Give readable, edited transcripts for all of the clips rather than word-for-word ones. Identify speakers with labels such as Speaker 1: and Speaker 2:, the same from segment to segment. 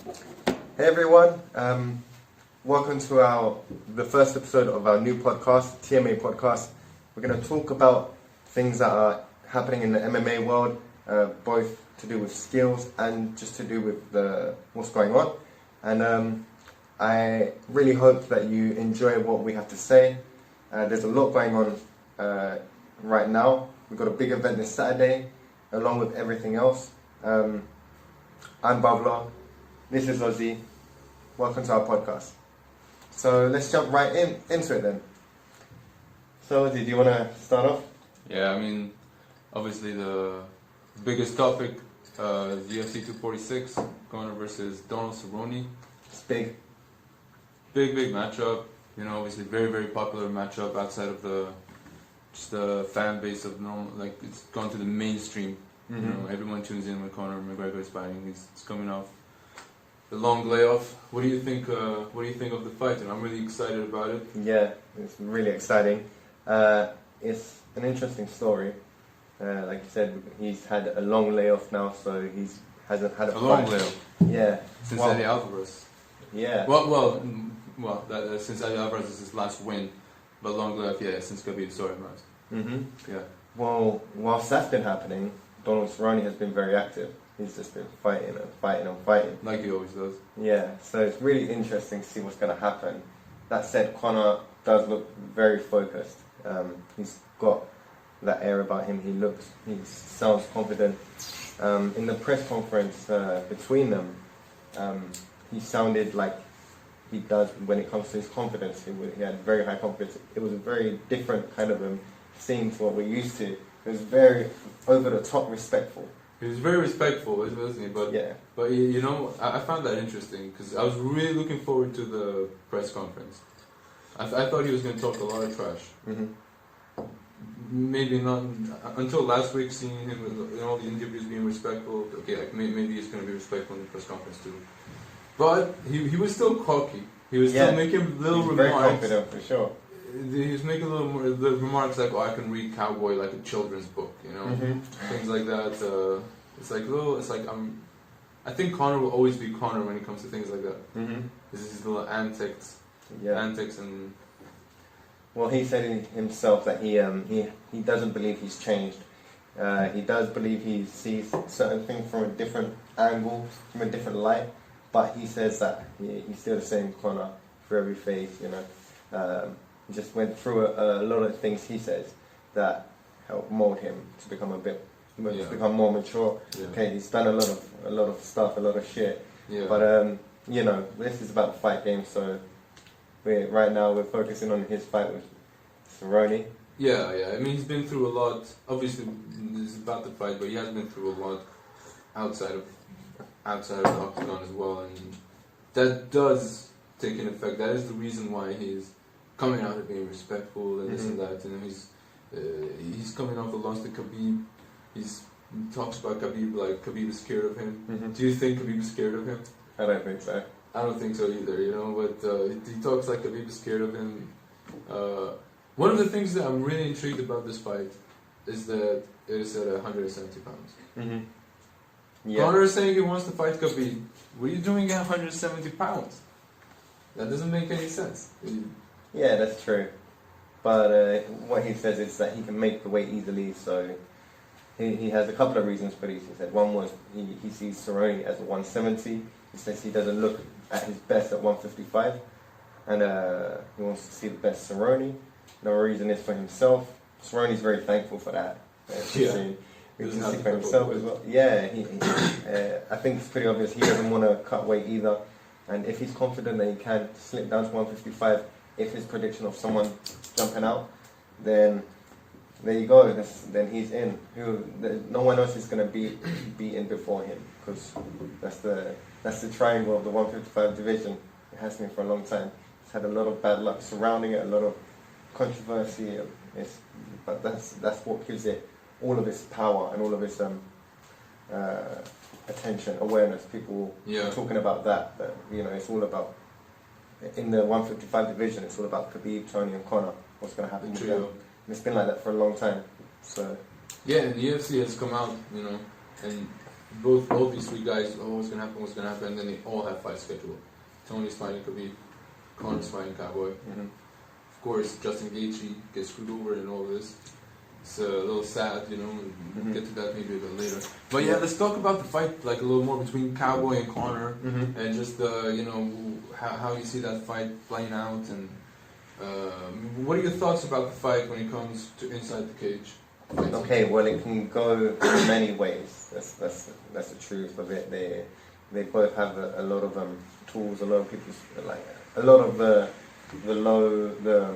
Speaker 1: Hey everyone, welcome to the first episode of our new podcast, TMA podcast. We're going to talk about things that are happening in the MMA world, both to do with skills and just to do with what's going on. And I really hope that you enjoy what we have to say. There's a lot going on right now. We've got a big event this Saturday, along with everything else. I'm Bavla. This is Ozzy. Welcome to our podcast. So let's jump right into it then. So Ozzy, do you want to start off?
Speaker 2: Yeah, I mean, obviously the biggest topic is UFC 246, Conor versus Donald Cerrone.
Speaker 1: It's big.
Speaker 2: Big matchup. You know, obviously very popular matchup outside of the fan base of normal. Like it's gone to the mainstream.
Speaker 1: Mm-hmm.
Speaker 2: You know, everyone tunes in when Conor McGregor is fighting. He's coming off the long layoff. What do you think? What do you think of the fight? And I'm really excited about it.
Speaker 1: Yeah, it's really exciting. It's an interesting story. Like you said, he's had a long layoff now, so he hasn't had a fight.
Speaker 2: Long layoff.
Speaker 1: Yeah.
Speaker 2: Since Eddie Alvarez.
Speaker 1: Yeah.
Speaker 2: Well. Since Eddie Alvarez is his last win, but long layoff. Yeah, since Khabib. Sorry, Mars.
Speaker 1: Mm-hmm.
Speaker 2: Yeah.
Speaker 1: Well, whilst that's been happening, Donald Cerrone has been very active. He's just been fighting.
Speaker 2: Like he always does.
Speaker 1: Yeah, so it's really interesting to see what's going to happen. That said, Conor does look very focused. He's got that air about him. He sounds confident. In the press conference between them, he sounded like he does when it comes to his confidence. He had very high confidence. It was a very different kind of scene to what we're used to. It was very over the top respectful.
Speaker 2: He was very respectful, wasn't he? But
Speaker 1: yeah.
Speaker 2: But you know, I found that interesting because I was really looking forward to the press conference. I thought he was going to talk a lot of trash.
Speaker 1: Mm-hmm.
Speaker 2: Maybe not until last week, seeing him in all the interviews being respectful. Okay, like maybe he's going to be respectful in the press conference too. But he was still cocky. He was still making little remarks.
Speaker 1: Very confident for sure.
Speaker 2: He was making little remarks like, "Oh, I can read Cowboy like a children's book," you know, things like that. I think Conor will always be Conor when it comes to things like that.
Speaker 1: Mm-hmm.
Speaker 2: This is his little antics, and.
Speaker 1: Well, he said himself that he doesn't believe he's changed. He does believe he sees certain things from a different angle, from a different light, but he says that he's still the same Conor for every phase. You know, he just went through a lot of things. He says that helped mold him to become become more mature.
Speaker 2: Yeah.
Speaker 1: Okay, he's done a lot of stuff, a lot of shit.
Speaker 2: Yeah.
Speaker 1: But you know, this is about the fight game, so. Right now we're focusing on his fight with Cerrone.
Speaker 2: Yeah. I mean, he's been through a lot. Obviously, it's about the fight, but he has been through a lot outside of the octagon as well, and that does take an effect. That is the reason why he's coming out and being respectful and this and that. You know, he's coming off the loss to Khabib. He talks about Khabib like Khabib is scared of him.
Speaker 1: Mm-hmm.
Speaker 2: Do you think Khabib is scared of him?
Speaker 1: I don't think so.
Speaker 2: I don't think so either, you know, but he talks like Khabib is scared of him. One of the things that I'm really intrigued about this fight is that it is at 170 pounds.
Speaker 1: Mm-hmm. Yeah.
Speaker 2: Conor is saying he wants to fight Khabib. What are you doing at 170 pounds? That doesn't make any sense.
Speaker 1: Yeah, that's true. But what he says is that he can make the weight easily, so he has a couple of reasons for this. He said one was he sees Cerrone as a 170. He says he doesn't look at his best at 155, and he wants to see the best Cerrone. Another reason is for himself. Cerrone's very thankful for that. We can see for himself as well. Yeah, I think it's pretty obvious he doesn't want to cut weight either, and if he's confident that he can slip down to 155, if his prediction of someone jumping out, then there you go. Then he's in. No one else is going to be in before him, because that's the triangle of the 155 division. It has been for a long time. It's had a lot of bad luck surrounding it, a lot of controversy. But that's what gives it all of its power and all of its attention, awareness. People talking about that. But you know, it's all about in the 155 division. It's all about Khabib, Tony, and Conor. What's going to happen with them? And it's been like that for a long time. So
Speaker 2: yeah, and the UFC has come out, you know, and both all these three guys, oh, what's gonna happen, and then they all have fights scheduled. Tony's fighting Khabib, Conor's fighting Cowboy. Of course, Justin Gaethje gets screwed over in all this. It's a little sad, you know, and we'll get to that maybe a bit later. But yeah, let's talk about the fight like a little more between Cowboy and Conor, and just you know, how you see that fight playing out, and what are your thoughts about the fight when it comes to inside the cage?
Speaker 1: Okay, well, it can go in many ways. That's the truth of it. They both have a lot of tools. A lot of people like a lot of the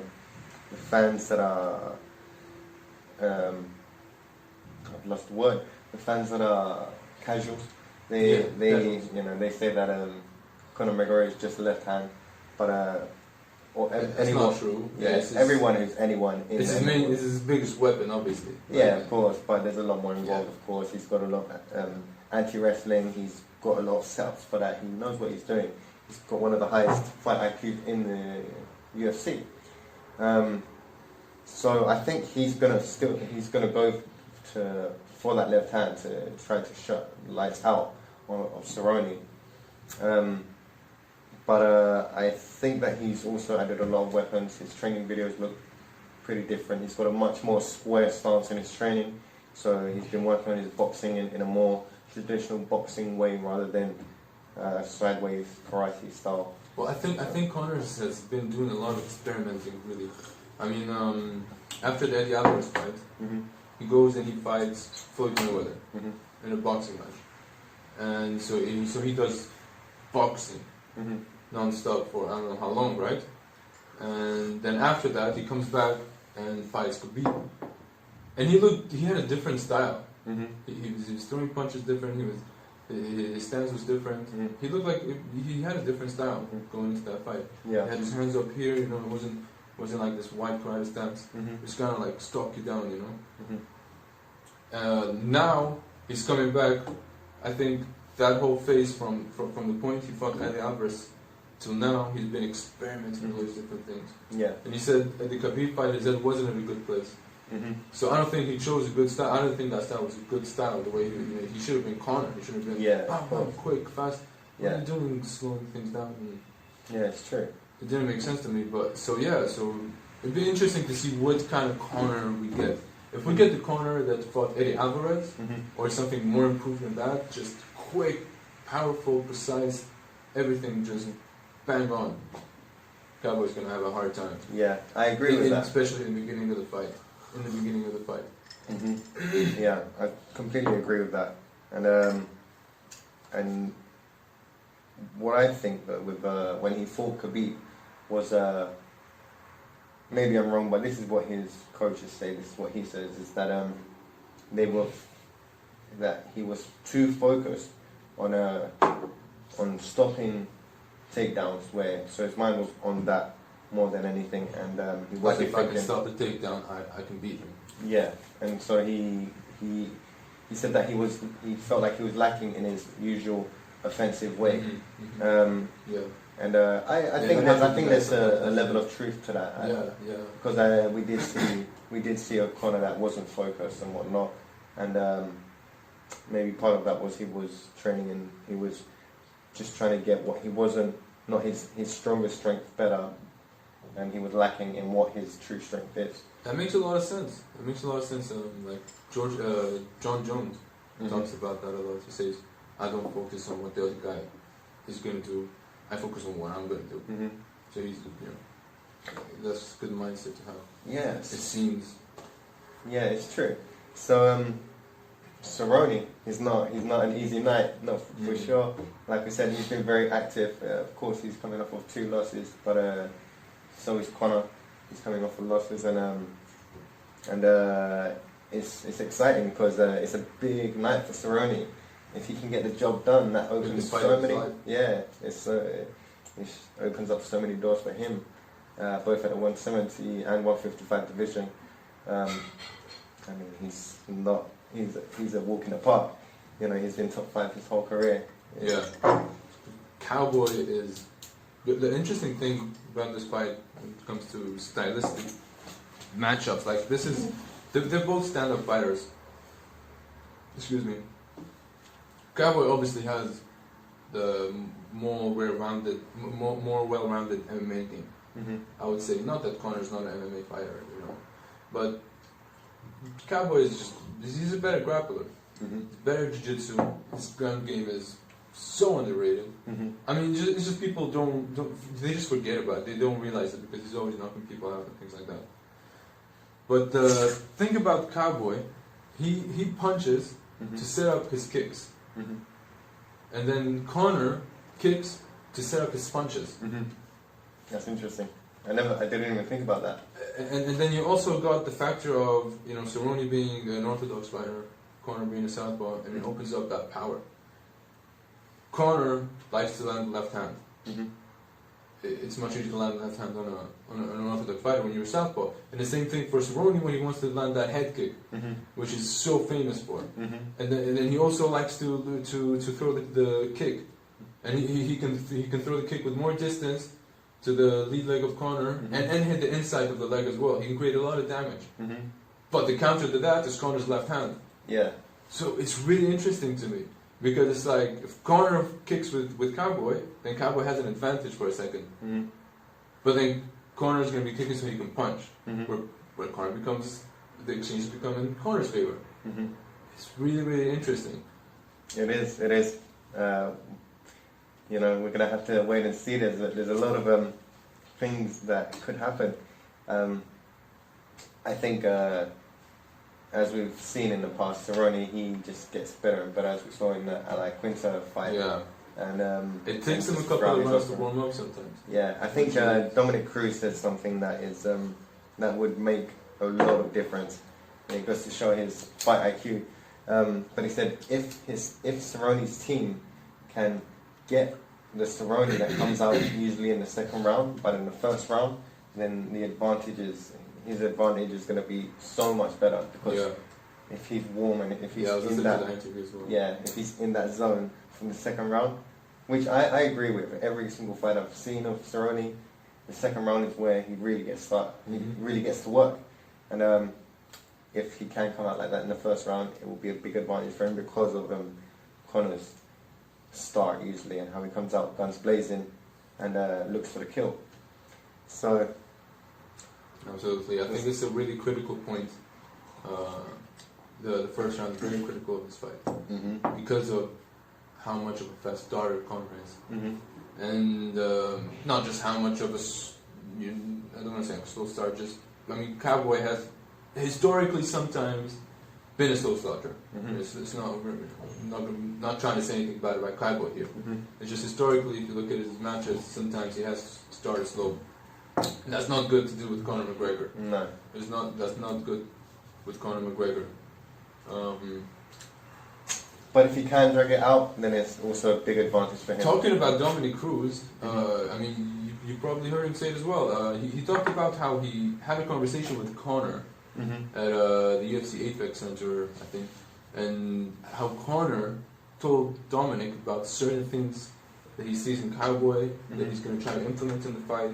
Speaker 1: fans that are I've lost the word. The fans that are casuals. They you know, they say that Conor McGregor is just a left hand, but or anyone.
Speaker 2: Not true.
Speaker 1: Yeah, everyone who's anyone.
Speaker 2: It's his biggest weapon, obviously.
Speaker 1: Yeah, of course, but there's a lot more involved. Of course, he's got a lot of anti-wrestling. He's got a lot of setups for that. He knows what he's doing. He's got one of the highest fight IQs in the UFC. So I think he's gonna go for that left hand to try to shut lights out of Cerrone. But I think that he's also added a lot of weapons. His training videos look pretty different. He's got a much more square stance in his training. So he's been working on his boxing in a more traditional boxing way rather than sideways karate style.
Speaker 2: Well, I think Conor has been doing a lot of experimenting, really. I mean, after the Eddie Alvarez fight, he goes and he fights Floyd Mayweather in a boxing match, and so he does boxing non-stop for I don't know how long, right? And then after that, he comes back and fights Khabib, and he had a different style. He was throwing punches different. His stance was different. He looked like he had a different style going into that fight.
Speaker 1: Yeah.
Speaker 2: He had his hands up here, you know. It wasn't like this wide karate stance. It was kind of like stalk you down, you know. Now he's coming back. I think that whole phase from the point he fought Eddie Alvarez till now, he's been experimenting with those different things. Yeah. And he said at the Khabib fight, his head wasn't in a good place. So I don't think he chose a good style. I don't think that style was a good style. The way he should have been Conor. He should have been quick, fast. What are you doing, slowing things down?
Speaker 1: Yeah, it's true.
Speaker 2: It didn't make sense to me, but so it'd be interesting to see what kind of Conor we get. If we get the Conor that fought Eddie Alvarez, or something more improved than that, just quick, powerful, precise, everything just bang on. Cowboy's gonna have a hard time.
Speaker 1: Yeah, I agree with that.
Speaker 2: Especially in the beginning of the fight.
Speaker 1: Yeah, I completely agree with that. And what I think that with when he fought Khabib was maybe I'm wrong, but this is what his coaches say. This is what he says is that that he was too focused on stopping takedowns, so his mind was on that more than anything, and he wasn't
Speaker 2: if I can stop the takedown, I can beat him.
Speaker 1: Yeah, and so he said that he felt like he was lacking in his usual offensive way. And I think there's a level of truth to that. Because we did see a Conor that wasn't focused and whatnot, and maybe part of that was he was training and he was just trying to get what he wasn't, not his strongest strength better, and he was lacking in what his true strength is.
Speaker 2: That makes a lot of sense. Like John Jones talks about that a lot. He says, I don't focus on what the other guy is going to do. I focus on what I'm going to do. So he's, that's a good mindset to have.
Speaker 1: Yes.
Speaker 2: It seems.
Speaker 1: Yeah, it's true. So, Cerrone, he's not an easy night, not for sure. Like we said, he's been very active. Of course, he's coming off of 2 losses, but so is Conor. He's coming off of losses, and it's exciting because it's a big night for Cerrone. If he can get the job done, that opens so many. Yeah, it opens up so many doors for him, both at the 170 and 155 division. I mean, he's a walk in the park. He's been top 5 his whole career.
Speaker 2: Yeah. Cowboy is the interesting thing about this fight when it comes to stylistic matchups. Like this is, they're both stand-up fighters. Excuse me. Cowboy obviously has the more well-rounded MMA game.
Speaker 1: Mm-hmm.
Speaker 2: I would say, not that Conor's not an MMA fighter, you know, but Cowboy is he's a better grappler.
Speaker 1: Mm-hmm.
Speaker 2: He's better jiu-jitsu. His ground game is so underrated.
Speaker 1: Mm-hmm.
Speaker 2: I mean, it's just people they just forget about it. They don't realize it because he's always knocking people out and things like that. But think about Cowboy. He punches
Speaker 1: Mm-hmm.
Speaker 2: to set up his kicks.
Speaker 1: Mm-hmm.
Speaker 2: And then Conor kicks to set up his punches.
Speaker 1: Mm-hmm. That's interesting. I didn't even think about that.
Speaker 2: And then you also got the factor of, you know, Cerrone being an orthodox fighter, Conor being a southpaw, and it opens up that power. Conor likes to land the left hand.
Speaker 1: Mm-hmm.
Speaker 2: It's much easier to land the left hand on an orthodox fighter when you're a southpaw. And the same thing for Cerrone when he wants to land that head kick,
Speaker 1: Mm-hmm.
Speaker 2: which is so famous for.
Speaker 1: Mm-hmm.
Speaker 2: And then he also likes to throw the kick, and he can throw the kick with more distance to the lead leg of Conor,
Speaker 1: Mm-hmm.
Speaker 2: and hit the inside of the leg as well. He can create a lot of damage.
Speaker 1: Mm-hmm.
Speaker 2: But the counter to that is Conor's left hand.
Speaker 1: Yeah.
Speaker 2: So it's really interesting to me because it's like if Conor kicks with Cowboy, then Cowboy has an advantage for a second.
Speaker 1: Mm-hmm.
Speaker 2: But then Conor's going to be kicking so he can punch,
Speaker 1: Mm-hmm.
Speaker 2: where Conor the exchanges become in Conor's favor.
Speaker 1: Mm-hmm.
Speaker 2: It's really, really interesting.
Speaker 1: It is. You know, we're gonna have to wait and see. There's a lot of things that could happen. I think, as we've seen in the past, Cerrone, he just gets better and better, as we saw in the Ally Quinta fight.
Speaker 2: Yeah.
Speaker 1: And
Speaker 2: It takes him a couple of rounds to warm up sometimes.
Speaker 1: Yeah, I think Dominic Cruz said something that is that would make a lot of difference. And it goes to show his fight IQ. But he said if Cerrone's team can get the Cerrone that comes out usually in the second round, but in the first round, then his advantage is going to be so much better because if he's warm and if he's in that, if he's in that zone from the second round, which I agree with. Every single fight I've seen of Cerrone, the second round is where he really gets started. He really gets to work, and if he can come out like that in the first round, it will be a big advantage for him because of Conor's start usually and how he comes out guns blazing and looks for the kill. So
Speaker 2: absolutely, I think it's a really critical point. The first round is very critical of this fight because of how much of a fast starter Conor is, and not just how much of I don't want to say a slow start. Cowboy has historically sometimes been a slow starter. It's not trying to say anything bad about Cowboy here. It's just historically, if you look at his matches, sometimes he has started slow. And that's not good to do with Conor McGregor.
Speaker 1: No,
Speaker 2: that's not good with Conor McGregor.
Speaker 1: but if he can drag it out, then it's also a big advantage for him.
Speaker 2: Talking about Dominic Cruz, you probably heard him say it as well. He talked about how he had a conversation with Conor at the UFC Apex Center, I think, and how Conor told Dominic about certain things that he sees in Cowboy that he's going to try to implement in the fight.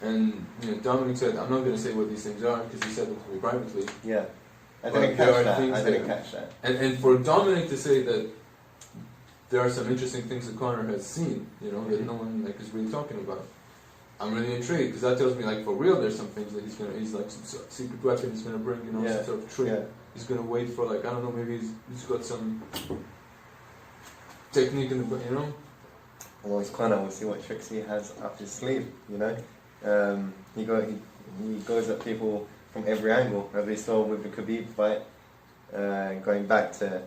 Speaker 2: And Dominic said, "I'm not going to say what these things are because he said them to me privately."
Speaker 1: Yeah, I
Speaker 2: But
Speaker 1: didn't
Speaker 2: there are
Speaker 1: catch that.
Speaker 2: things
Speaker 1: I didn't catch that.
Speaker 2: And for Dominic to say that there are some interesting things that Conor has seen, that no one is really talking about. I'm really intrigued because that tells me for real there's some things that he's like some sort of secret weapon he's gonna bring, some sort of trick.
Speaker 1: Yeah.
Speaker 2: He's gonna wait for I don't know, maybe he's got some technique in the
Speaker 1: Well, it's Conor. We'll see what tricks he has up his sleeve. He goes at people from every angle, as we saw with the Khabib fight. Going back to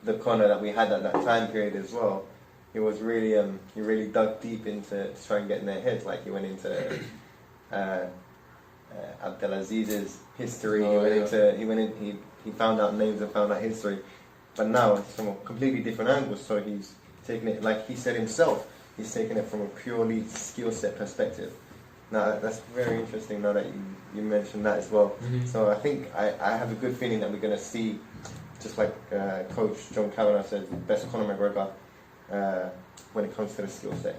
Speaker 1: the Conor that we had at that time period as well. He was really, he really dug deep into trying to get in their heads. He went into Abdelaziz's history. He found out names and found out history. But now it's from a completely different angle. So he's taking it, like he said himself, he's taking it from a purely skill set perspective. Now that's very interesting. Now that you mentioned that as well. So I think I have a good feeling that we're going to see, just like Coach John Kavanagh said, the best Conor McGregor. When it comes to the skill set,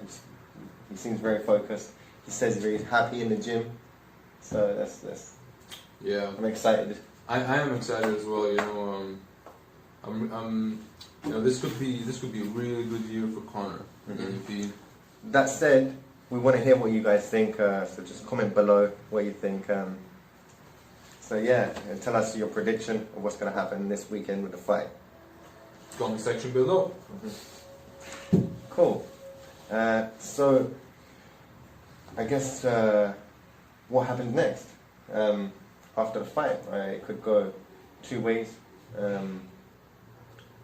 Speaker 1: he seems very focused. He says he's very happy in the gym, so that's.
Speaker 2: Yeah,
Speaker 1: I'm excited.
Speaker 2: I am excited as well. This could be a really good year for Conor.
Speaker 1: Mhm.
Speaker 2: If he,
Speaker 1: That said, we want to hear what you guys think, so just comment below what you think. So yeah, and tell us your prediction of what's going to happen this weekend with the fight.
Speaker 2: comment section below.
Speaker 1: Cool. So I guess what happens next after the fight? It could go two ways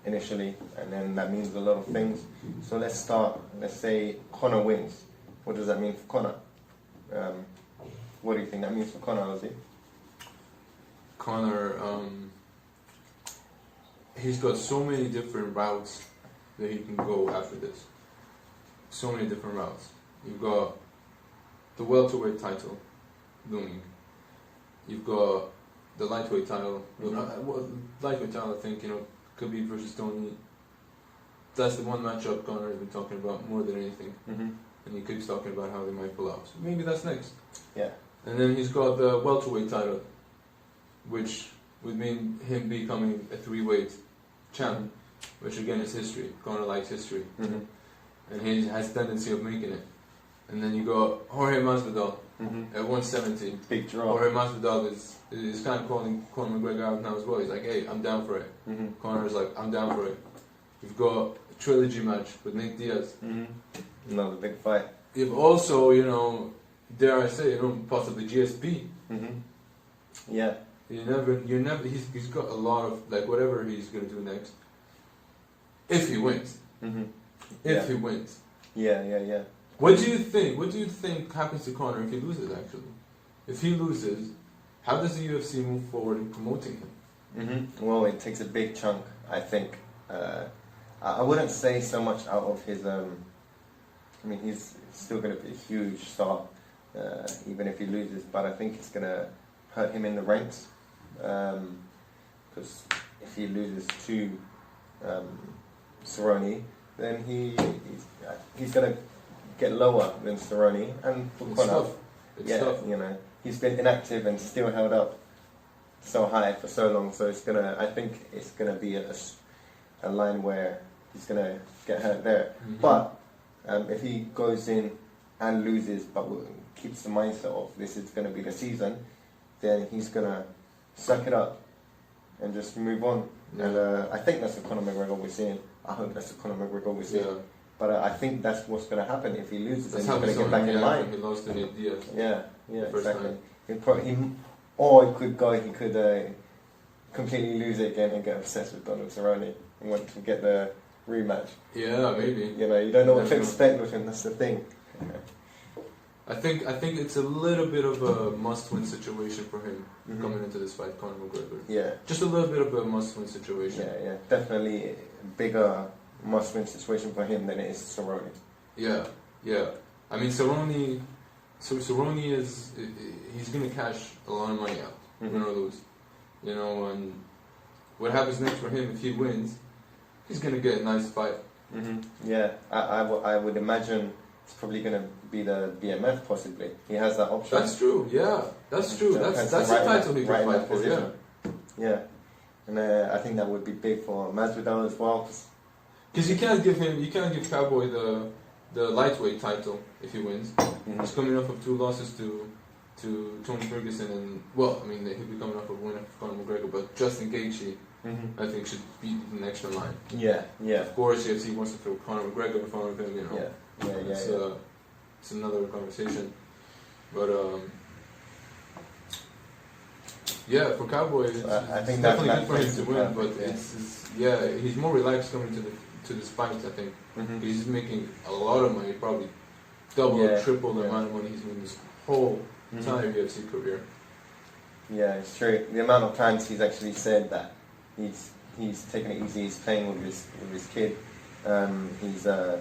Speaker 1: initially, and then that means a lot of things. So let's start. Let's say Conor wins. What does that mean for Conor? What do you think that means for Conor, Ozzy?
Speaker 2: Conor, he's got so many different routes that he can go after this. So many different routes. You've got the welterweight title looming. You've got the lightweight title. Lightweight title, I think, Khabib versus Tony. That's the one matchup Conor has been talking about more than anything.
Speaker 1: Mm-hmm.
Speaker 2: And he keeps talking about how they might pull out. So maybe that's next.
Speaker 1: Yeah.
Speaker 2: And then he's got the welterweight title, which would mean him becoming a three-weight champ, which again is history. Conor likes history.
Speaker 1: Mm-hmm.
Speaker 2: And he has a tendency of making it. And then you got Jorge Masvidal at 170.
Speaker 1: Big draw.
Speaker 2: Jorge Masvidal is kind of calling Conor McGregor out now as well. He's like, hey, I'm down for it.
Speaker 1: Mm-hmm.
Speaker 2: Conor's like, I'm down for it. You've got a trilogy match with Nick Diaz.
Speaker 1: Mm-hmm. Another big fight.
Speaker 2: You've also, dare I say, possibly GSP.
Speaker 1: Mm-hmm. Yeah.
Speaker 2: He's got a lot of, whatever he's going to do next. If he wins.
Speaker 1: Mm-hmm.
Speaker 2: If he wins.
Speaker 1: Yeah.
Speaker 2: What do you think happens to Conor if he loses, actually? If he loses, how does the UFC move forward in promoting him?
Speaker 1: Mm-hmm. Well, it takes a big chunk, I think. I wouldn't say so much out of his... he's still going to be a huge star, even if he loses, but I think it's going to hurt him in the ranks. Because if he loses to Cerrone, then he's going to get lower than Cerrone, and for Conor, he's been inactive and still held up so high for so long. So I think it's gonna be a line where he's gonna get hurt there. Mm-hmm. But if he goes in and loses, but keeps the mindset of this is gonna be the season, then he's gonna suck it up and just move on. Yeah. And I think that's the Conor McGregor we're seeing. I hope that's the Conor McGregor we're seeing. Yeah. But I think that's what's going to happen if he loses. That's and he's going to get back in line.
Speaker 2: He lost to Nick Diaz.
Speaker 1: Yeah, exactly. He could completely lose it again and get obsessed with Donald Cerrone and want to get the rematch.
Speaker 2: Yeah, maybe.
Speaker 1: You don't know what to expect with him. That's the thing.
Speaker 2: I think it's a little bit of a must-win situation for him coming into this fight, Conor McGregor.
Speaker 1: Yeah.
Speaker 2: Just a little bit of a must-win situation.
Speaker 1: Yeah. Definitely a bigger must-win situation for him than it is Cerrone. Yeah.
Speaker 2: I mean, Cerrone he's going to cash a lot of money out, win or lose. And what happens next for him if he wins, he's going to get a nice fight.
Speaker 1: Mm-hmm. Yeah, I would imagine it's probably going to be the BMF possibly. He has that option.
Speaker 2: That's true, yeah. That's true. That's the title he can fight for,
Speaker 1: yeah. And I think that would be big for Masvidal as well.
Speaker 2: Because you can't give Cowboy the lightweight title if he wins. Mm-hmm. He's coming off of 2 losses to Tony Ferguson, and he'll be coming off of a win for Conor McGregor. But Justin Gaethje, I think, should beat the next in line. Yeah. Of course, UFC wants to throw Conor McGregor in front of him. It's another conversation. But for Cowboy, I think it's definitely good for him to win. But he's more relaxed coming to this fight, I think. Mm-hmm. He's making a lot of money, probably double or triple the amount of money he's made his whole entire UFC career. Yeah, it's true. The amount of times he's actually said that he's taking it easy, he's playing with his kid. They're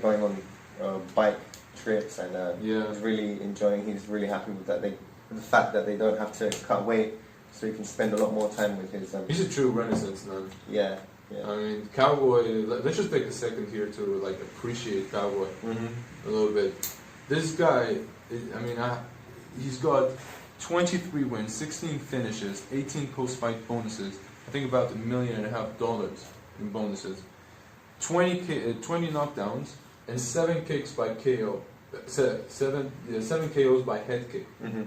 Speaker 2: going on bike trips and he's really enjoying. He's really happy with that. The fact that they don't have to cut weight, so he can spend a lot more time with his. He's a true Renaissance man. Yeah. I mean, Cowboy. Let's just take a second here to appreciate Cowboy a little bit. This guy, he's got 23 wins, 16 finishes, 18 post-fight bonuses, I think about $1.5 million in bonuses, 20 knockdowns, and 7 kicks by KO. Seven KOs by head kick.
Speaker 1: Mm-hmm.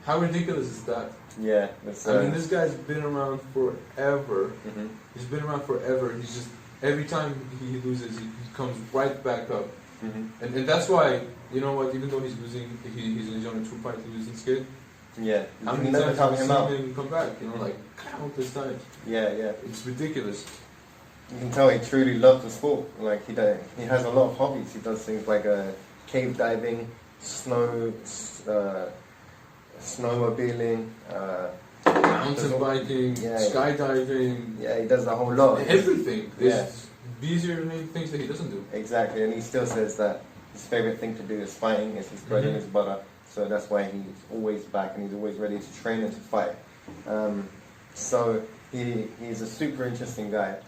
Speaker 2: How ridiculous is that?
Speaker 1: Yeah,
Speaker 2: I mean, this guy's been around forever.
Speaker 1: Mm-hmm.
Speaker 2: He's been around forever. He's just, every time he loses, he comes right back up.
Speaker 1: Mm-hmm.
Speaker 2: And that's why, you know what, even though he's losing, he's on a 2-fight losing skid.
Speaker 1: Yeah,
Speaker 2: How
Speaker 1: you
Speaker 2: many
Speaker 1: never
Speaker 2: times
Speaker 1: count
Speaker 2: have
Speaker 1: him
Speaker 2: you
Speaker 1: out.
Speaker 2: seen him come back? You know, like countless times.
Speaker 1: Yeah.
Speaker 2: It's ridiculous.
Speaker 1: You can tell he truly loves the sport. Like he has a lot of hobbies. He does things like cave diving, snowmobiling,
Speaker 2: Mountain biking,
Speaker 1: yeah,
Speaker 2: skydiving.
Speaker 1: Yeah, he does the whole lot.
Speaker 2: Everything.
Speaker 1: Yeah.
Speaker 2: There's easier things that he doesn't do.
Speaker 1: Exactly, and he still says that his favorite thing to do is fighting. It's his bread and his butter. So that's why he's always back and he's always ready to train and to fight. So he's a super interesting guy.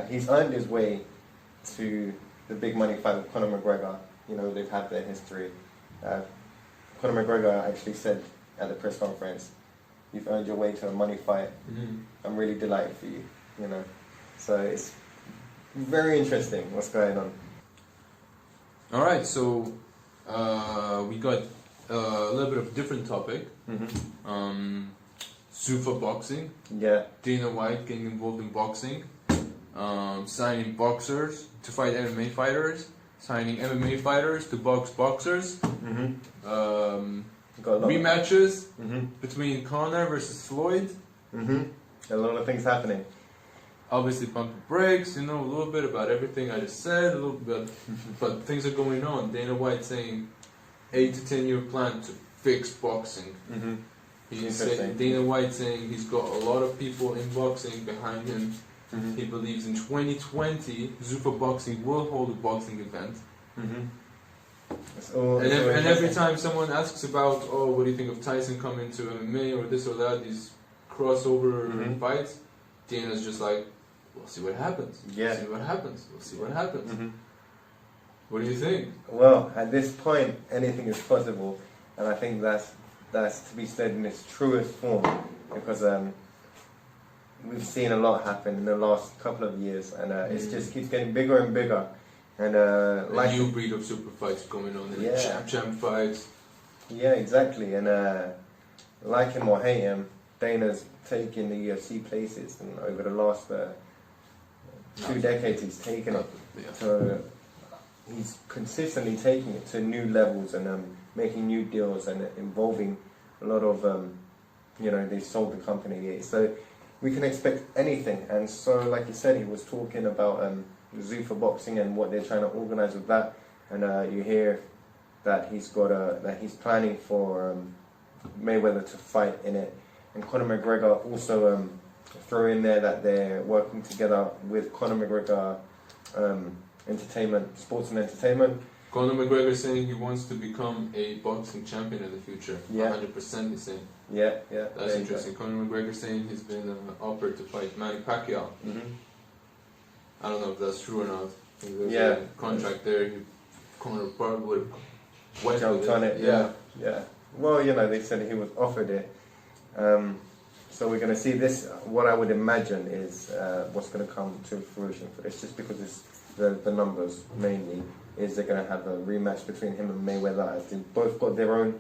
Speaker 1: He's earned his way to the big money fight with Conor McGregor. You know, they've had their history. Conor McGregor actually said at the press conference, "You've earned your way to a money fight. I'm really delighted for you." You know, so it's very interesting what's going on.
Speaker 2: All right, so we got a little bit of a different topic. Zuffa boxing.
Speaker 1: Yeah.
Speaker 2: Dana White getting involved in boxing. Signing boxers to fight MMA fighters. Signing MMA fighters to box boxers. Rematches between Conor versus Floyd.
Speaker 1: A lot of things happening.
Speaker 2: Obviously, pump the brakes. You know, a little bit about everything I just said. A little bit, but things are going on. Dana White saying 8 to 10 year plan to fix boxing. He's saying, Dana White saying he's got a lot of people in boxing behind him. He believes in 2020 Zuffa Boxing will hold a boxing event. And every time someone asks about, oh, what do you think of Tyson coming to MMA or this or that, these crossover fights, Dana's just like, we'll see what happens.
Speaker 1: Yeah.
Speaker 2: We'll see what happens. We'll see what happens. What do you think?
Speaker 1: Well, at this point, anything is possible, and I think that's to be said in its truest form, because we've seen a lot happen in the last couple of years, and it just keeps getting bigger and bigger. And
Speaker 2: a new breed of super fights going on, and champ fights.
Speaker 1: Yeah, exactly. And like him or hate him, Dana's taken the UFC places, and over the last 2 decades, he's taken it. So he's consistently taking it to new levels and making new deals and involving a lot of, they sold the company. So we can expect anything. And so, like you said, he was talking about Zuffa boxing and what they're trying to organize with that. And you hear that he's planning for Mayweather to fight in it. And Conor McGregor also throw in there that they're working together with Conor McGregor Sports and Entertainment.
Speaker 2: Conor McGregor saying he wants to become a boxing champion in the future. 100% he's saying.
Speaker 1: Yeah.
Speaker 2: That's interesting. Conor McGregor saying he's been offered to fight Manny Pacquiao. I don't know if that's true or not. There's a contract there. Conor probably would have went
Speaker 1: jumped on it. Yeah. Well, they said he was offered it. So we're going to see this. What I would imagine is what's going to come to fruition for this, just because it's the numbers mainly, is they're going to have a rematch between him and Mayweather, as they both got their own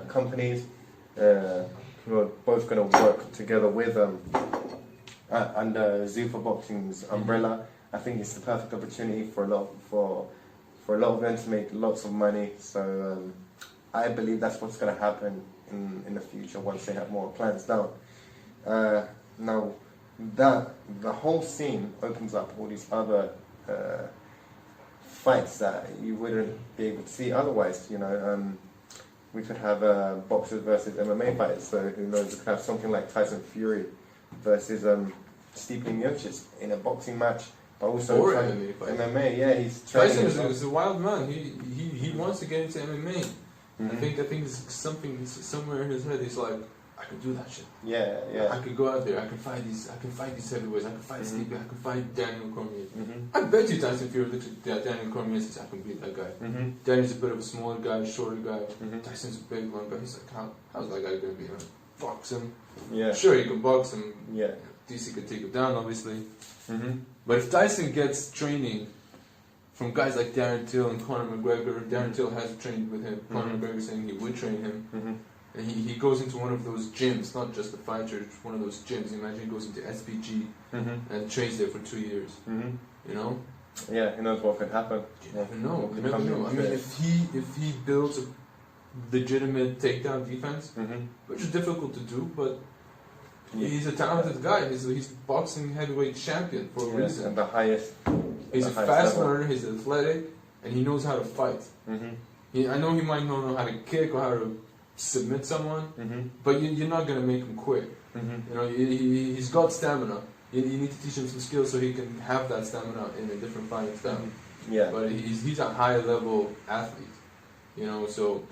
Speaker 1: companies, who are both going to work together with under Zuffa Boxing's umbrella. I think it's the perfect opportunity for a lot of them to make lots of money. So I believe that's what's going to happen in the future once they have more plans down. Now, the whole scene opens up all these other fights that you wouldn't be able to see otherwise. We could have boxers versus MMA fighters. So who knows? We could have something like Tyson Fury versus Stipe Miocic in a boxing match. But also
Speaker 2: MMA fight.
Speaker 1: MMA, yeah, he's
Speaker 2: Tyson is a wild man. He wants to get into MMA. I think it's something somewhere in his head. He's like, I could do that shit.
Speaker 1: Yeah.
Speaker 2: I could go out there. I can fight these heavyweights. I can fight Stipe. I can fight Daniel Cormier. I bet you Tyson Fury looks at Daniel Cormier and says, I can beat that guy. Daniel's a bit of a smaller guy, shorter guy. Tyson's a big, long guy. He's like, how's that guy gonna beat him? box him.
Speaker 1: Yeah.
Speaker 2: Sure, he could box him.
Speaker 1: Yeah.
Speaker 2: DC could take him down, obviously.
Speaker 1: Mm-hmm.
Speaker 2: But if Tyson gets training from guys like Darren Till and Conor McGregor, Darren Till has trained with him. Conor McGregor saying he would train him.
Speaker 1: Mm-hmm.
Speaker 2: And he goes into one of those gyms, not just the fight church, one of those gyms. Imagine he goes into SPG
Speaker 1: Mm-hmm.
Speaker 2: and trains there for 2 years.
Speaker 1: Mm-hmm.
Speaker 2: You know?
Speaker 1: Yeah, who knows what could happen.
Speaker 2: You never know.
Speaker 1: What
Speaker 2: You
Speaker 1: could
Speaker 2: never
Speaker 1: come
Speaker 2: know. I
Speaker 1: into
Speaker 2: mean,
Speaker 1: it.
Speaker 2: if he builds a legitimate takedown defense,
Speaker 1: Mm-hmm.
Speaker 2: which is difficult to do, but
Speaker 1: Yeah.
Speaker 2: he's a talented guy. He's boxing heavyweight champion for a
Speaker 1: Yeah,
Speaker 2: reason.
Speaker 1: and the highest.
Speaker 2: He's a
Speaker 1: the highest
Speaker 2: fast
Speaker 1: level.
Speaker 2: learner. He's athletic, and he knows how to fight.
Speaker 1: Mm-hmm.
Speaker 2: I know he might not know how to kick or how to submit someone,
Speaker 1: Mm-hmm.
Speaker 2: but you're not gonna make him quit.
Speaker 1: Mm-hmm.
Speaker 2: You know, he's got stamina. You need to teach him some skills so he can have that stamina in a different fighting style.
Speaker 1: Yeah.
Speaker 2: But he's a high level athlete. You know, so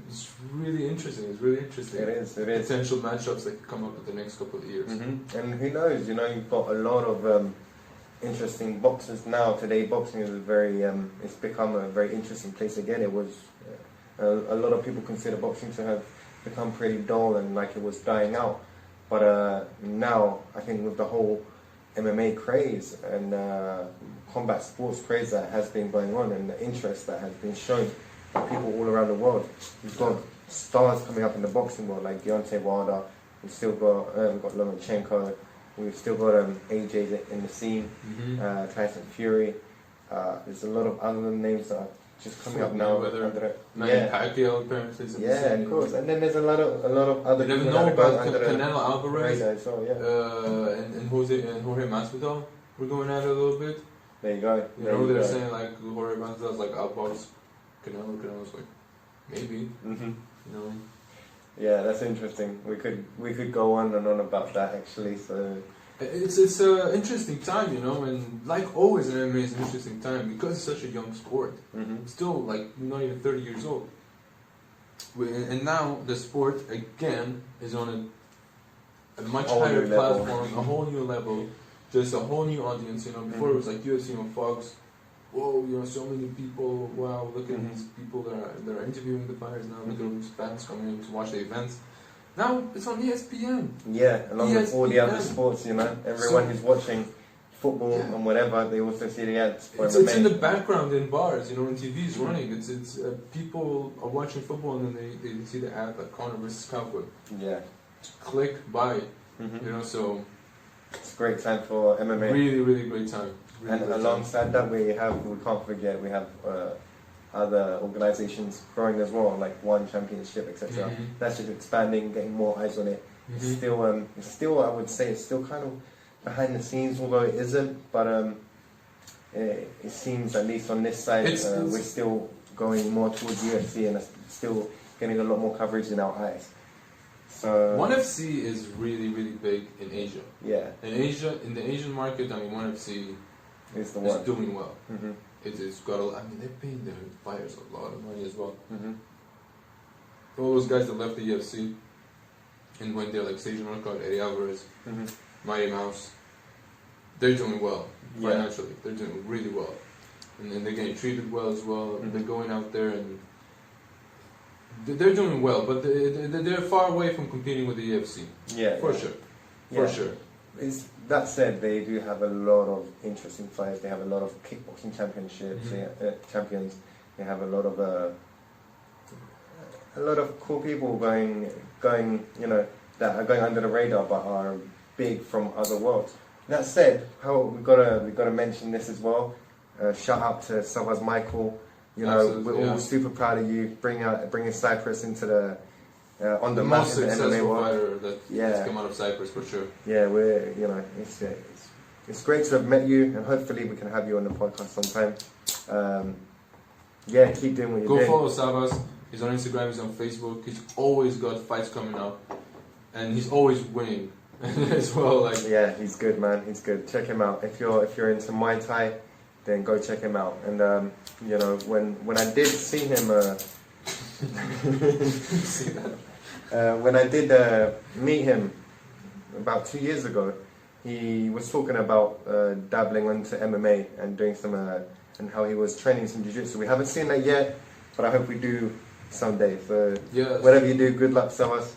Speaker 2: it's really interesting. It's really interesting.
Speaker 1: It is. It is.
Speaker 2: Potential matchups that could come up in the next couple of years.
Speaker 1: Mm-hmm. And who knows? You know, you've got a lot of interesting boxers now. Today, boxing is it's become a very interesting place again. It was a lot of people consider boxing to have become pretty dull and like it was dying out. But now, I think with the whole MMA craze and combat sports craze that has been going on and the interest that has been shown by people all around the world, you've got stars coming up in the boxing world like Deontay Wilder. We've still got Lomachenko. We've still got AJ in the scene.
Speaker 2: Mm-hmm.
Speaker 1: Tyson Fury. There's a lot of other names that are just coming up now.
Speaker 2: Manny Pacquiao apparently. Is in the
Speaker 1: Yeah,
Speaker 2: scene.
Speaker 1: of course. And then there's a lot of other.
Speaker 2: You never
Speaker 1: people
Speaker 2: know
Speaker 1: that are going
Speaker 2: about
Speaker 1: under the
Speaker 2: Canelo Alvarez
Speaker 1: radar as well, yeah.
Speaker 2: and Jorge Masvidal. We're going at it a little bit.
Speaker 1: There you go.
Speaker 2: You
Speaker 1: There
Speaker 2: know,
Speaker 1: you
Speaker 2: they're
Speaker 1: go.
Speaker 2: saying like Jorge Masvidal's like outbox Canelo. Canelo's like maybe.
Speaker 1: Mhm.
Speaker 2: You know.
Speaker 1: Yeah, that's interesting. We could go on and on about that actually. So
Speaker 2: It's an interesting time, you know, and like always in MMA is an interesting time because it's such a young sport.
Speaker 1: mhm.
Speaker 2: Still, like, not even 30 years old. And now the sport, again, is on a much
Speaker 1: Whole
Speaker 2: higher
Speaker 1: new level.
Speaker 2: platform, a whole new level, just a whole new audience, you know. Before it was like UFC on Fox, whoa, you know, so many people, wow, look at
Speaker 1: Mhm.
Speaker 2: these people that are interviewing the fighters now, look at all these fans coming in to watch the events. Now it's on ESPN.
Speaker 1: Yeah, along with all the other
Speaker 2: ESPN.
Speaker 1: sports, you know, everyone
Speaker 2: So-
Speaker 1: who's watching football
Speaker 2: Yeah.
Speaker 1: and whatever, they also see the ads for
Speaker 2: It's
Speaker 1: MMA.
Speaker 2: in the background in bars, you know, when TV is running. It's people are watching football and then they see the ad like Conor versus Cowboy.
Speaker 1: Yeah.
Speaker 2: Click, buy,
Speaker 1: Mhm.
Speaker 2: you know, so
Speaker 1: It's a great time for MMA.
Speaker 2: really, really great time. Really
Speaker 1: And
Speaker 2: great time.
Speaker 1: alongside that, we can't forget, we have other organizations growing as well, like One Championship, etc.
Speaker 2: Mhm.
Speaker 1: That's just expanding, getting more eyes on it.
Speaker 2: Mhm.
Speaker 1: It's still, I would say, it's still kind of behind the scenes, although it isn't. But it seems, at least on this side,
Speaker 2: It's-
Speaker 1: we're still going more towards UFC and it's still getting a lot more coverage in our eyes. So
Speaker 2: ONE FC is really, really big in Asia.
Speaker 1: yeah,
Speaker 2: In the Asian market, I mean, ONE FC
Speaker 1: it's the
Speaker 2: is
Speaker 1: one.
Speaker 2: doing well.
Speaker 1: Mhm.
Speaker 2: It's got I mean, they're paying their fighters a lot of money as well.
Speaker 1: Mhm.
Speaker 2: All those guys that left the UFC and went there, like Sage Northcutt, Eddie Alvarez,
Speaker 1: Mhm.
Speaker 2: Mighty Mouse, they're doing well
Speaker 1: Yeah.
Speaker 2: financially. They're doing really well, and they're getting treated well as well.
Speaker 1: Mhm.
Speaker 2: They're going out there and they're doing well, but they're far away from competing with the UFC
Speaker 1: Yeah,
Speaker 2: for
Speaker 1: yeah.
Speaker 2: sure.
Speaker 1: Yeah.
Speaker 2: For sure.
Speaker 1: That said, they do have a lot of interesting fights. They have a lot of kickboxing championships,
Speaker 2: Mhm.
Speaker 1: champions. They have a lot of cool people going, you know, that are going under the radar but are big from other worlds. That said, we gotta mention this as well. Shout out to Savas Michael. You know,
Speaker 2: Absolutely,
Speaker 1: we're all
Speaker 2: yeah.
Speaker 1: super proud of you bringing Cyprus into the on the
Speaker 2: The
Speaker 1: map
Speaker 2: most
Speaker 1: in the MMA
Speaker 2: successful
Speaker 1: world.
Speaker 2: fighter that's
Speaker 1: Yeah.
Speaker 2: come out of Cyprus for sure.
Speaker 1: Yeah, it's great to have met you, and hopefully we can have you on the podcast sometime. Yeah, keep doing what you're
Speaker 2: Go
Speaker 1: doing.
Speaker 2: follow Savas. He's on Instagram. He's on Facebook. He's always got fights coming up, and he's always winning as well. Like
Speaker 1: Yeah, he's good, man. He's good. Check him out. If you're into Muay Thai, then go check him out. And you know, when I did see him,
Speaker 2: see that?
Speaker 1: when I did meet him about 2 years ago, he was talking about dabbling into MMA and doing some and how he was training some jiu-jitsu. We haven't seen that yet, but I hope we do someday. So
Speaker 2: Yeah.
Speaker 1: whatever you do, good luck, Savas.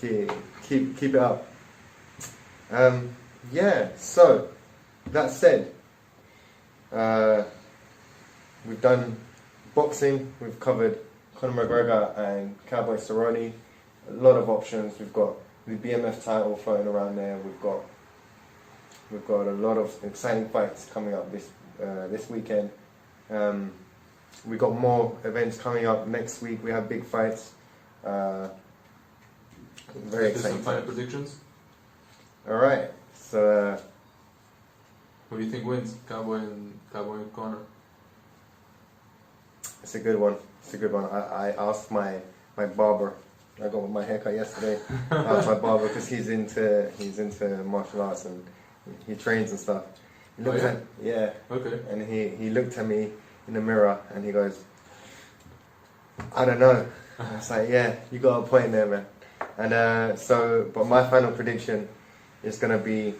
Speaker 1: keep it up. Yeah. So that said, we've done boxing. We've covered Conor McGregor and Cowboy Cerrone. A lot of options. We've got the BMF title floating around there. We've got a lot of exciting fights coming up this weekend. We've got more events coming up next week. We have big fights. Very exciting.
Speaker 2: Some final predictions.
Speaker 1: All right. So,
Speaker 2: Who do you think wins? Cowboy and Conor.
Speaker 1: it's a good one. I asked my barber. I got my haircut yesterday. I asked my barber because he's into martial arts and he trains and stuff. He looked at
Speaker 2: Okay.
Speaker 1: and he looked at me in the mirror and he goes, I don't know. I was like, yeah, you got a point there, man. And but my final prediction is gonna be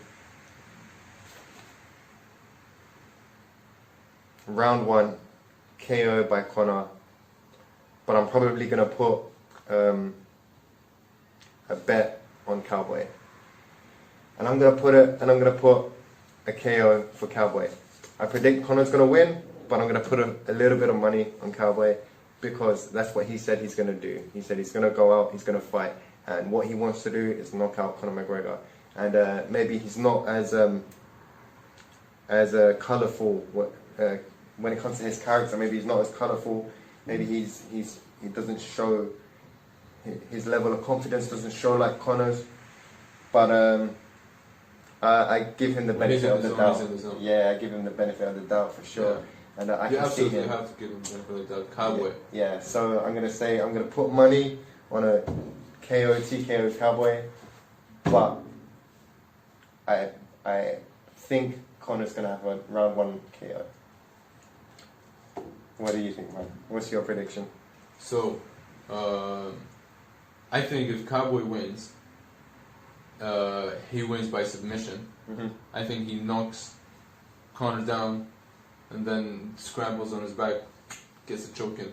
Speaker 1: round 1 KO by Conor, but I'm probably gonna put a bet on Cowboy, and I'm gonna put a KO for Cowboy. I predict Conor's gonna win, but I'm gonna put a little bit of money on Cowboy because that's what he said he's gonna do. He said he's gonna go out, he's gonna fight, and what he wants to do is knock out Conor McGregor. And maybe he's not as colourful when it comes to his character. Maybe he's not as colourful. Maybe he doesn't show his level of confidence doesn't show like Conor's. But I give him the benefit of the doubt. Yeah, I give him the benefit of the doubt for sure.
Speaker 2: Yeah.
Speaker 1: And I
Speaker 2: You
Speaker 1: can see
Speaker 2: absolutely
Speaker 1: him.
Speaker 2: have to give him the benefit of the doubt. Cowboy.
Speaker 1: Yeah. So I'm gonna put money on a KO TKO Cowboy, but I think Conor's gonna have a round 1 KO. What do you think, man? What's your prediction?
Speaker 2: So, I think if Cowboy wins, he wins by submission.
Speaker 1: Mm-hmm.
Speaker 2: I think he knocks Conor down and then scrambles on his back, gets a choke in.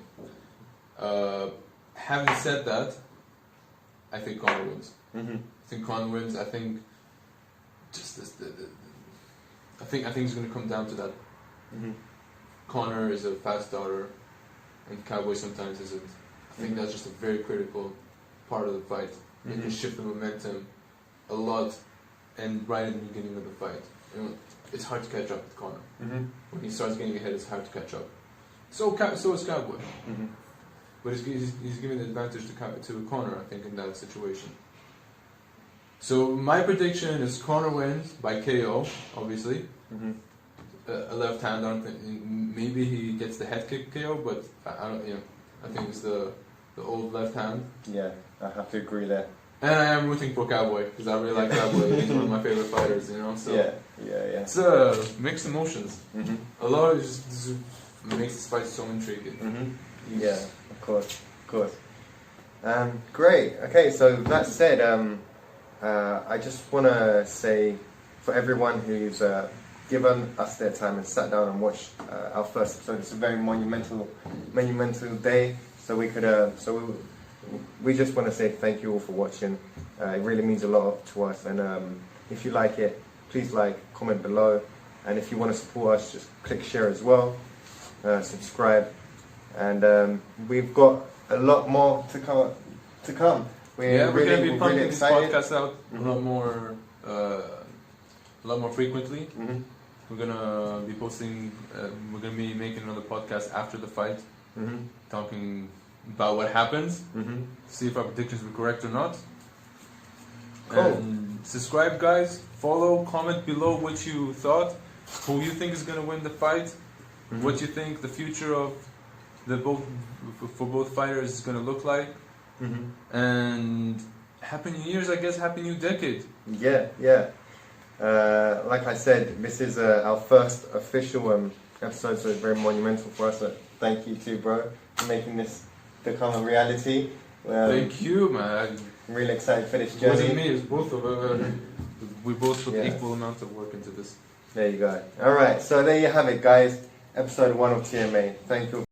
Speaker 2: Having said that, I think Conor wins.
Speaker 1: Mm-hmm.
Speaker 2: I think Conor wins. I think just this, I think it's going to come down to that.
Speaker 1: Mm-hmm.
Speaker 2: Conor is a fast starter, and Cowboy sometimes isn't. I think that's just a very critical part of the fight. It can shift the momentum a lot, and right in the beginning of the fight, it's hard to catch up with Conor.
Speaker 1: Mm-hmm.
Speaker 2: When he starts getting ahead, it's hard to catch up. So is Cowboy,
Speaker 1: Mm-hmm.
Speaker 2: but he's giving the advantage to Conor, I think, in that situation. So my prediction is Conor wins by KO, obviously.
Speaker 1: Mm-hmm.
Speaker 2: A left hand. I don't think maybe he gets the head kick KO, but I don't. I think it's the old left hand.
Speaker 1: Yeah, I have to agree there.
Speaker 2: And I am rooting for Cowboy because I really like Cowboy. He's one of my favorite fighters. So
Speaker 1: Yeah.
Speaker 2: it's mixed emotions.
Speaker 1: Mm-hmm.
Speaker 2: A lot of just makes this fight so intriguing.
Speaker 1: Mm-hmm. Yeah, of course. Great. Okay, so that said, I just want to say for everyone who's given us their time and sat down and watched our first episode, it's a very monumental day. So we just want to say thank you all for watching. It really means a lot to us. And if you like it, please comment below. And if you want to support us, just click share as well. Subscribe. And we've got a lot more to come.
Speaker 2: We're going to be pumping
Speaker 1: really
Speaker 2: these
Speaker 1: excited.
Speaker 2: podcasts out
Speaker 1: Mhm.
Speaker 2: a lot more frequently.
Speaker 1: Mm-hmm.
Speaker 2: We're gonna be posting. We're gonna be making another podcast after the fight,
Speaker 1: Mm-hmm.
Speaker 2: talking about what happens,
Speaker 1: Mm-hmm.
Speaker 2: see if our predictions were correct or not.
Speaker 1: Cool.
Speaker 2: And subscribe, guys. Follow, comment below what you thought, who you think is gonna win the fight,
Speaker 1: Mm-hmm.
Speaker 2: what you think the future of for both fighters is gonna look like,
Speaker 1: Mm-hmm.
Speaker 2: and happy New Year's, I guess. Happy New Decade.
Speaker 1: Yeah. Like I said, this is our first official episode, so it's very monumental for us. So thank you too, bro, for making this become a reality.
Speaker 2: Thank you, man.
Speaker 1: I'm really excited for this
Speaker 2: It wasn't
Speaker 1: journey.
Speaker 2: me, it was both of us. We both put
Speaker 1: Yeah.
Speaker 2: equal amounts of work into this.
Speaker 1: There you go. All right, so there you have it, guys. Episode 1 of TMA. Thank you.